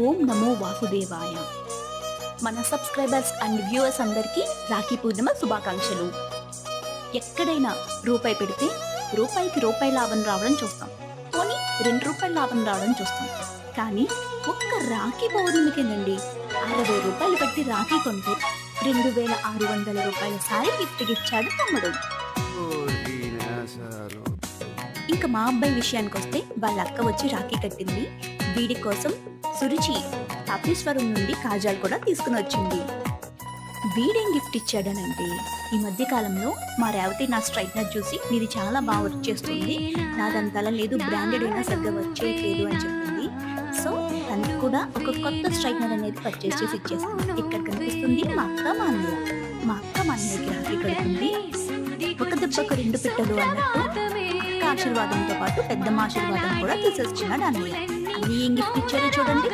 ఓం నమో వాసుదేవాయ. మన subscribers and viewers అందరికీ రాఖీ పూర్ణిమ శుభాకాంక్షలు. ఎక్కడైనా రూపాయి పెడితే రూపాయికి రూపాయి లాభం రావడం చూస్తాం, పోనీ ₹2 లాభం రావడం చూస్తాం. కానీ ఒక్క రాఖీ పౌర్ణమికేనండి 60 రూపాయలు పెట్టి రాఖీ కొంటే ₹2600 సారీ గిఫ్ట్ ఇచ్చాడు తమ్ముడు. ఇంకా మా అబ్బాయి విషయానికి వస్తే వాళ్ళ అక్క వచ్చి రాఖీ కట్టింది. వీడి కోసం సురుచి తాపేశ్వరం నుండి కాజాలు కూడా తీసుకుని వచ్చింది. వీడేం గిఫ్ట్ ఇచ్చాడనంటే, ఈ మధ్య కాలంలో మా రేవతి నా స్ట్రైట్నర్ చూసి నీది చాలా బాగా వర్క్ చేస్తుంది, నాదంతలా లేదు, బ్రాండెడ్ అయినా సరిగ్గా వర్క్ చేయట్లేదు అని చెప్పింది. సో తనకి కూడా ఒక కొత్త స్ట్రైట్నర్ అనేది పర్చేస్ చేసి ఇచ్చేసింది. ఇక్కడ కనిపిస్తుంది మా అక్క మా అన్నయ్య. మా అక్క మా అన్నయ్యకి రాఖీ కడుతుంది. ఒక దెబ్బకు 2 పిట్టలు అన్నట్టు అక్క ఆశీర్వాదంతో పాటు పెద్దమ్మ ఆశీర్వాదం కూడా తీసేసుకున్నాడు అన్నయ్య. అది ఏం గిఫ్ట్ ఇచ్చారో చూడండి.